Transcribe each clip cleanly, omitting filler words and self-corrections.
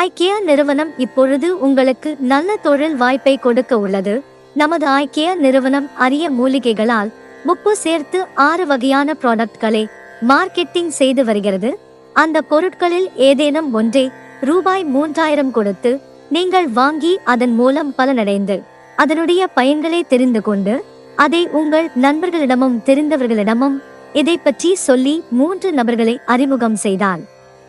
IKEA நிறுவனம் இப்பொழுது உங்களுக்கு நல்ல தொழில் வாய்ப்பை கொடுக்க உள்ளது. நமது ஐக்கியா நிறுவனம் அரிய மூலிகைகளால் உப்பு சேர்த்து 6 வகையான ப்ராடக்ட்களை மார்க்கெட்டிங் செய்து வருகிறது. அந்த பொருட்களில் ஏதேனும் ஒன்றை ரூபாய் 3000 கொடுத்து நீங்கள் வாங்கி அதன் மூலம் பலனடைந்து அதனுடைய பயன்களை தெரிந்து கொண்டு அதை உங்கள் நண்பர்களிடமும் தெரிந்தவர்களிடமும் இதை பற்றி சொல்லி 3 நபர்களை அறிமுகம் செய்தால்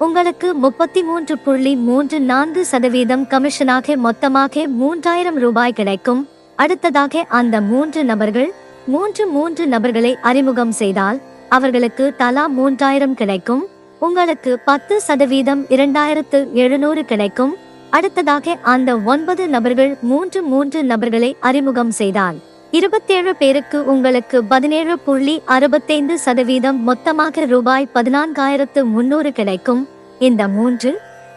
உங்களுக்கு 33.34% கமிஷனாக மொத்தமாக 3000 ரூபாய் கிடைக்கும். அடுத்ததாக அந்த 3 நபர்கள் 3 நபர்களை அறிமுகம் செய்தால் அவர்களுக்கு தலா 3000 கிடைக்கும். உங்களுக்கு 10% 2700 கிடைக்கும். அடுத்ததாக அந்த 9 நபர்கள் 3 நபர்களை அறிமுகம் செய்தால் 27 பேருக்கு உங்களுக்கு 17.65% மொத்தமாக ரூபாய் 14300 கிடைக்கும். இந்த 3,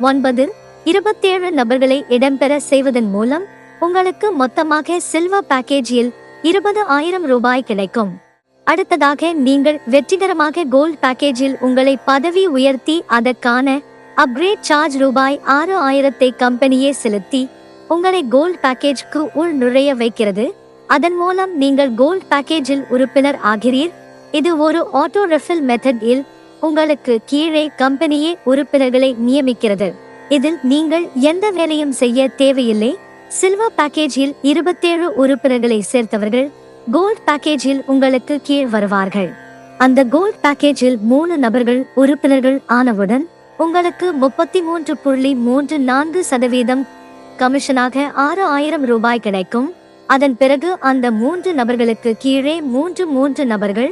9, 27 நபர்களை இடம்பெற செய்வதன் மூலம் உங்களுக்கு மொத்தமாக சில்வர் பேக்கேஜில் 20,000 ரூபாய் கிடைக்கும். அடுத்ததாக நீங்கள் வெற்றிகரமாக கோல்ட் பேக்கேஜில் உங்களை பதவி உயர்த்தி அதற்கான அப்கிரேட் சார்ஜ் ரூபாய் 6000 கம்பெனியே செலுத்தி உங்களை கோல்ட் பேக்கேஜ்க்கு உள் நுழைய வைக்கிறது. அதன் மூலம் நீங்கள் கோல்ட் பேக்கேஜில் உறுப்பினர் ஆகிறீர். இது ஒரு ஆட்டோ ரெஃபில் மெத்தட் இல் உங்களுக்கு கீழே கம்பெனியே உறுப்பினர்களை நியமிக்கிறது. இதில் நீங்கள் எந்த வேலையும் செய்ய தேவையில்லை. சில்வர் பேக்கேஜில் 27 உறுப்பினர்களை சேர்த்தவர்கள் கோல்ட் பேக்கேஜில் உங்களுக்கு கீழ் வருவார்கள். அந்த கோல்ட் பேக்கேஜில் 3 நபர்கள் உறுப்பினர்கள் ஆனவுடன் உங்களுக்கு 33.34% கமிஷனாக 6000 ரூபாய் கிடைக்கும். அதன் பிறகு அந்த 3 நபர்களுக்கு கீழே 3 நபர்கள்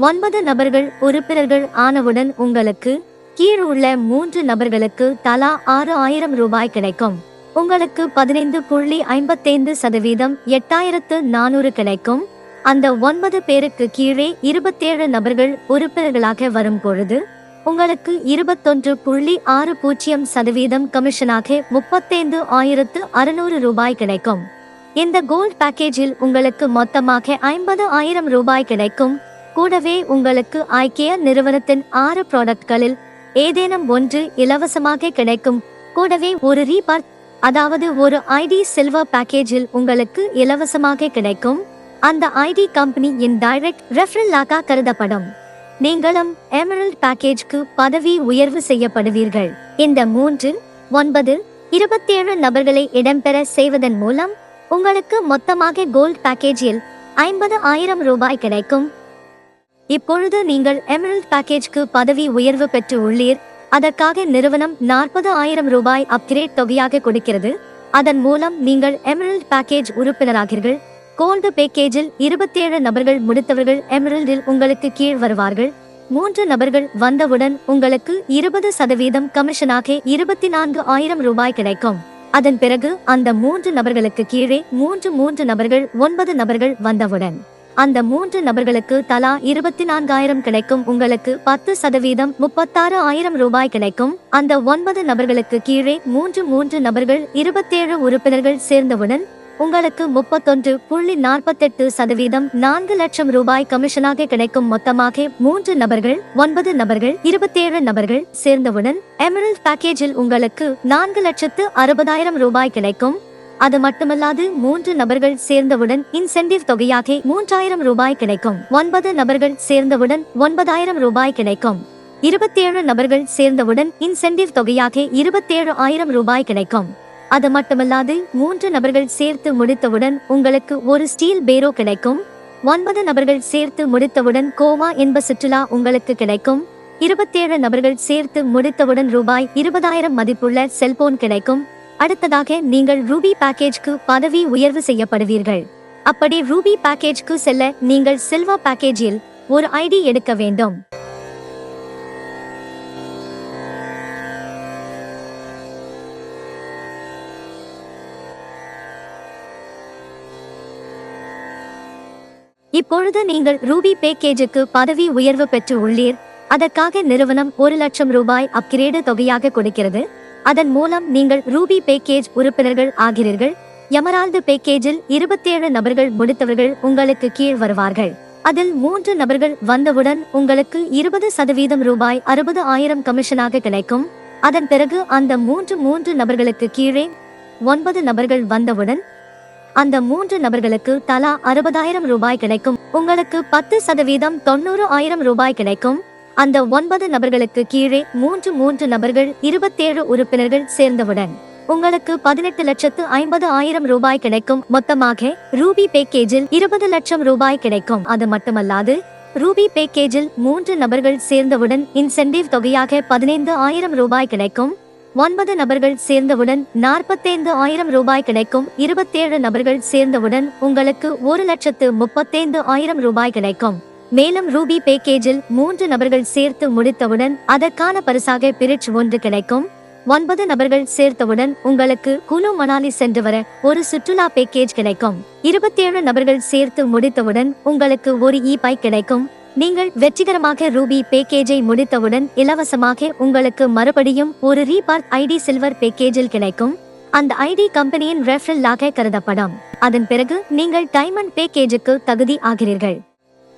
9 நபர்கள் உறுப்பினர்கள் ஆனவுடன் உங்களுக்கு கீழ் உள்ள 3 நபர்களுக்கு தலா 6000 ரூபாய் கிடைக்கும். உங்களுக்கு 15.55% 8400 கிடைக்கும். அந்த 9 பேருக்கு கீழே 27 நபர்கள் உறுப்பினர்களாக வரும் பொழுது உங்களுக்கு 21.60% கமிஷனாக 35,600 ரூபாய் கிடைக்கும். இந்த கோல்ட் பேக்கேஜில் உங்களுக்கு மொத்தமாக 50,000 ரூபாய் கிடைக்கும். கூடவே உங்களுக்கு ஐக்கியா நிறுவனத்தின் 6 ப்ராடக்ட்களில் ஏதேனும் ஒன்று இலவசமாக கிடைக்கும். கூடவே ஒரு ரீபார்ட் அதாவது ஒரு ஐடி சில்வர் பேக்கேஜில் உங்களுக்கு இலவசமாக கிடைக்கும். அந்த ஐடி கம்பெனியின் டைரக்ட் ரெஃபரலாக கருதப்படும். நீங்களும் எமரல்ட் பேக்கேஜ்க்கு பதவி உயர்வு செய்யப்படுவீர்கள். இந்த 3, 9, 27 நபர்களை இடம்பெற செய்வதன் மூலம் உங்களுக்கு மொத்தமாக கோல்ட் பேக்கேஜில் 50,000 ரூபாய் கிடைக்கும். இப்பொழுது நீங்கள் எமரல்ட் பேக்கேஜ்க்கு பதவி உயர்வு பெற்று உள்ளீர். அதற்காக நிறுவனம் 40,000 ரூபாய் அப்கிரேட் தொகையாக கொடுக்கிறது. அதன் மூலம் நீங்கள் எமரல்ட் பேக்கேஜ் உறுப்பினராகிறீர்கள். கோல்டு பேக்கேஜில் 27 நபர்கள் முடித்தவர்கள் எமரல்டில் உங்களுக்கு கீழ் வருவார்கள். 3 நபர்கள் வந்தவுடன் உங்களுக்கு 20% கமிஷனாக 24,000 ரூபாய் கிடைக்கும். அதன் பிறகு அந்த 3 நபர்களுக்கு கீழே 3 நபர்கள் 9 நபர்கள் வந்தவுடன் அந்த 3 நபர்களுக்கு தலா 24,000 கிடைக்கும். உங்களுக்கு 10% 36,000 ரூபாய் கிடைக்கும். அந்த 9 நபர்களுக்கு கீழே 3 நபர்கள் 27 உறுப்பினர்கள் சேர்ந்தவுடன் உங்களுக்கு 31.48% 4 லட்சம் ரூபாய் கமிஷனாக கிடைக்கும். மொத்தமாக 3 நபர்கள் 9 நபர்கள் 27 நபர்கள் சேர்ந்தவுடன் எமரல்ட் பேக்கேஜில் உங்களுக்கு 4,60,000 ரூபாய் கிடைக்கும். அது மட்டுமல்லாது 3 நபர்கள் சேர்ந்தவுடன் இன்சென்டிவ் தொகையாக 3000 ரூபாய் கிடைக்கும். 9 நபர்கள் சேர்ந்தவுடன் 9,000 ரூபாய் கிடைக்கும். 27 நபர்கள் சேர்ந்தவுடன் இன்சென்டிவ் தொகையாக 27,000 ரூபாய் கிடைக்கும். அது மட்டுமல்லாது 3 நபர்கள் சேர்த்து முடித்தவுடன் உங்களுக்கு ஒரு ஸ்டீல் பேரோ கிடைக்கும். 9 நபர்கள் சேர்த்து முடித்தவுடன் கோவா என்ப சுற்றுலா உங்களுக்கு கிடைக்கும். 27 நபர்கள் சேர்த்து முடித்தவுடன் ரூபாய் 20,000 மதிப்புள்ள செல்போன் கிடைக்கும். அடுத்ததாக நீங்கள் ரூபி பேக்கேஜ்க்கு பதவி உயர்வு செய்யப்படுவீர்கள். அப்படி ரூபி பேக்கேஜ்க்கு செல்ல நீங்கள் சில்வர் பேக்கேஜில் ஒரு ஐடி எடுக்க வேண்டும். இப்பொழுது நீங்கள் ரூபி பேக்கேஜுக்கு பதவி உயர்வு பெற்று உள்ளீர். அதற்காக நிறுவனம் 1 லட்சம் ரூபாய் அப்கிரேடு தொகையாக கொடுக்கிறது. அதன் மூலம் நீங்கள் ரூபி பேக்கேஜ் உறுப்பினர்கள் ஆகிறீர்கள். எமரால்டு பேக்கேஜில் 27 நபர்கள் முடித்தவர்கள் உங்களுக்கு கீழ் வருவார்கள். அதில் 3 நபர்கள் வந்தவுடன் உங்களுக்கு 20% ரூபாய் 60,000 கமிஷனாக கிடைக்கும். அதன் பிறகு அந்த மூன்று நபர்களுக்கு கீழே 9 நபர்கள் வந்தவுடன் அந்த 3 நபர்களுக்கு தலா 60,000 ரூபாய் கிடைக்கும். உங்களுக்கு 10% 90,000 ரூபாய் கிடைக்கும். அந்த 9 நபர்களுக்கு கீழே மூன்று நபர்கள் 27 உறுப்பினர்கள் சேர்ந்தவுடன் உங்களுக்கு 18,50,000 ரூபாய் கிடைக்கும். மொத்தமாக ரூபி பேக்கேஜில் 20 லட்சம் ரூபாய் கிடைக்கும். அது மட்டுமல்லாது ரூபி பேக்கேஜில் 3 நபர்கள் சேர்ந்தவுடன் இன்சென்டிவ் தொகையாக 15,000 ரூபாய் கிடைக்கும். 9 நபர்கள் சேர்ந்தவுடன் 45,000 ரூபாய் கிடைக்கும். 27 நபர்கள் சேர்ந்தவுடன் உங்களுக்கு 1,35,000 ரூபாய் கிடைக்கும். மேலும் ரூபி பேக்கேஜில் 3 நபர்கள் சேர்த்து முடித்தவுடன் அதற்கான பரிசாக பிரிட்ஜ் 1 கிடைக்கும். 9 நபர்கள் சேர்த்தவுடன் உங்களுக்கு குலு மணாலி சென்று வர ஒரு சுற்றுலா பேக்கேஜ் கிடைக்கும். 27 நபர்கள் சேர்த்து முடித்தவுடன் உங்களுக்கு ஒரு பைக் கிடைக்கும். நீங்கள் வெற்றிகரமாக ரூபி பேக்கேஜை முடித்தவுடன் இலவசமாக உங்களுக்கு மறுபடியும் ஒரு ரீபார்க் ஐடி சில்வர் பேக்கேஜில் கிடைக்கும். அந்த ஐடி கம்பெனியின் ரெஃபரலாக கருதப்படும். அதன் பிறகு நீங்கள் டைமண்ட் பேக்கேஜுக்கு தகுதி ஆகிறீர்கள்.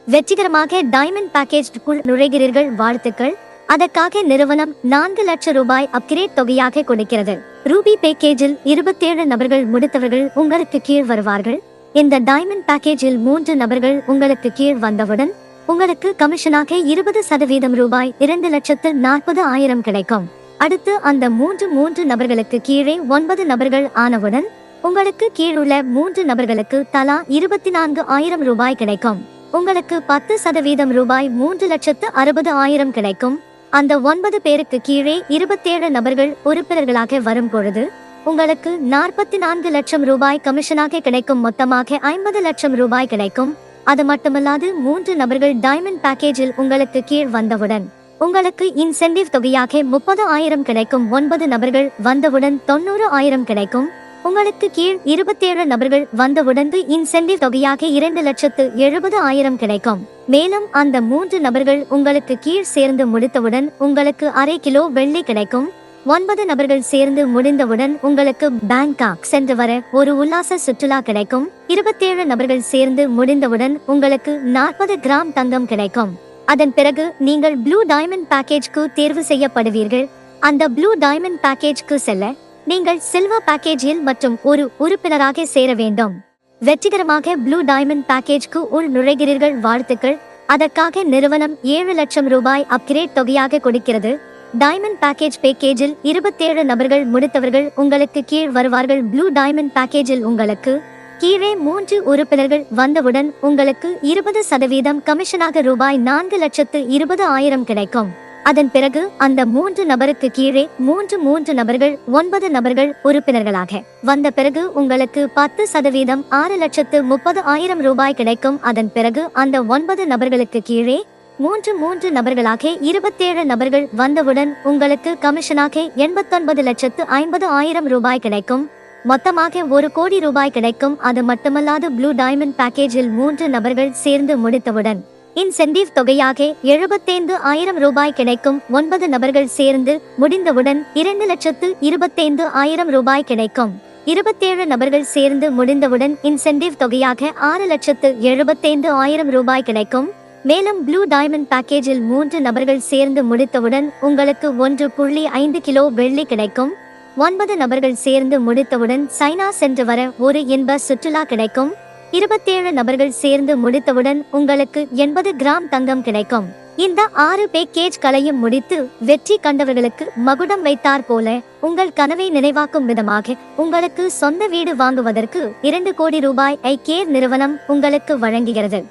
வெற்றிகரமாக டைமண்ட் பேக்கேஜுக்குள் நுழைகிறீர்கள். வாழ்த்துக்கள். அதற்காக நிறுவனம் 4 லட்சம் ரூபாய் அப்கிரேட் தொகையாக கொடுக்கிறது. ரூபி பேக்கேஜில் 27 நபர்கள் முடித்தவர்கள் உங்களுக்கு கீழ் வருவார்கள். இந்த டைமண்ட் பேக்கேஜில் 3 நபர்கள் உங்களுக்கு கீழ் வந்தவுடன் உங்களுக்கு கமிஷனாக 20% ரூபாய் 2,40,000 கிடைக்கும். அடுத்து அந்த மூன்று நபர்களுக்கு கீழே 9 நபர்கள் ஆனவுடன் உங்களுக்கு கீழுள்ள 3 நபர்களுக்கு தலா 24,000 ரூபாய் கிடைக்கும். உங்களுக்கு 10% ரூபாய் 3,60,000 கிடைக்கும். அந்த 9 பேருக்கு கீழே 27 நபர்கள் உறுப்பினர்களாக வரும் பொழுது உங்களுக்கு 44 லட்சம் ரூபாய் கமிஷனாக கிடைக்கும். மொத்தமாக 50 லட்சம் ரூபாய் கிடைக்கும். அது மட்டுமல்லாது 3 நபர்கள் டைமண்ட் பேக்கேஜில் உங்களுக்கு கீழ் வந்தவுடன் உங்களுக்கு இன்சென்டிவ் தொகையாக 30,000 கிடைக்கும். 9 நபர்கள் வந்தவுடன் 90,000 கிடைக்கும். உங்களுக்கு கீழ் 27 நபர்கள் வந்தவுடன் இன்சென்டிவ் தொகையாக 2,70,000 கிடைக்கும். மேலும் அந்த 3 நபர்கள் உங்களுக்கு கீழ் சேர்ந்து முடித்தவுடன் உங்களுக்கு அரை கிலோ வெள்ளி கிடைக்கும். 9 நபர்கள் சேர்ந்து முடிந்தவுடன் உங்களுக்கு பேங்காக் சென்று வர ஒரு உல்லாச சுற்றுலா கிடைக்கும். 27 நபர்கள் சேர்ந்து முடிந்தவுடன் உங்களுக்கு 40 கிராம் தங்கம் கிடைக்கும். அதன் பிறகு நீங்கள் ப்ளூ டைமண்ட் பேக்கேஜ்க்கு தேர்வு செய்யப்படுவீர்கள். அந்த ப்ளூ டைமண்ட் பேக்கேஜ்க்கு செல்ல நீங்கள் சில்வர் பேக்கேஜில் மற்றும் ஒரு உறுப்பினராக சேர வேண்டும். வெற்றிகரமாக ப்ளூ டைமண்ட் பேக்கேஜ்க்கு உள் நுழைகிறீர்கள். வாழ்த்துக்கள். அதற்காக நிறுவனம் 7 லட்சம் ரூபாய் அப்கிரேட் தொகையாக கொடுக்கிறது. டைமண்ட் பேக்கேஜில் 27 நபர்கள் முடித்தவர்கள் உங்களுக்கு கீழ் வருவார்கள். ப்ளூ டைமண்ட் பேக்கேஜில் உங்களுக்கு கீழே 3 உறுப்பினர்கள் வந்தவுடன் உங்களுக்கு 20% கமிஷனாக ரூபாய் 4,20,000 கிடைக்கும். அதன் பிறகு அந்த 3 நபருக்கு கீழே மூன்று நபர்கள் 9 நபர்கள் உறுப்பினர்களாக வந்த பிறகு உங்களுக்கு 10% 6,30,000 ரூபாய் கிடைக்கும். அதன் பிறகு அந்த 9 நபர்களுக்கு கீழே மூன்று நபர்களாக 27 நபர்கள் வந்தவுடன் உங்களுக்கு கமிஷனாக 89,50,000 ரூபாய் கிடைக்கும். மொத்தமாக 1 கோடி ரூபாய் கிடைக்கும். அது மட்டுமல்லாது ப்ளூ டைமண்ட் பேக்கேஜில் 3 நபர்கள் சேர்ந்து முடித்தவுடன் இன்சென்டிவ் தொகையாக 75,000 ரூபாய் கிடைக்கும். 9 நபர்கள் சேர்ந்து முடிந்தவுடன் 2,25,000 ரூபாய் கிடைக்கும். 27 நபர்கள் சேர்ந்து முடிந்தவுடன் இன்சென்டிவ் தொகையாக 6,75,000 ரூபாய் கிடைக்கும். மேலும் ப்ளூ டைமண்ட் பேக்கேஜில் 3 நபர்கள் சேர்ந்து முடித்தவுடன் உங்களுக்கு 1.5 கிலோ வெள்ளி கிடைக்கும். 9 நபர்கள் சேர்ந்து முடித்தவுடன் சைனா சென்று வர ஒரு இன்ப சுற்றுலா கிடைக்கும். 27 நபர்கள் சேர்ந்து முடித்தவுடன் உங்களுக்கு 80 கிராம் தங்கம் கிடைக்கும். இந்த 6 பேக்கேஜ்களையும் முடித்து வெற்றி கண்டவர்களுக்கு மகுடம் வைத்தார் போல உங்கள் கனவை நினைவாக்கும் விதமாக உங்களுக்கு சொந்த வீடு வாங்குவதற்கு 2 கோடி ரூபாய் கேர் நிறுவனம் உங்களுக்கு வழங்குகிறது.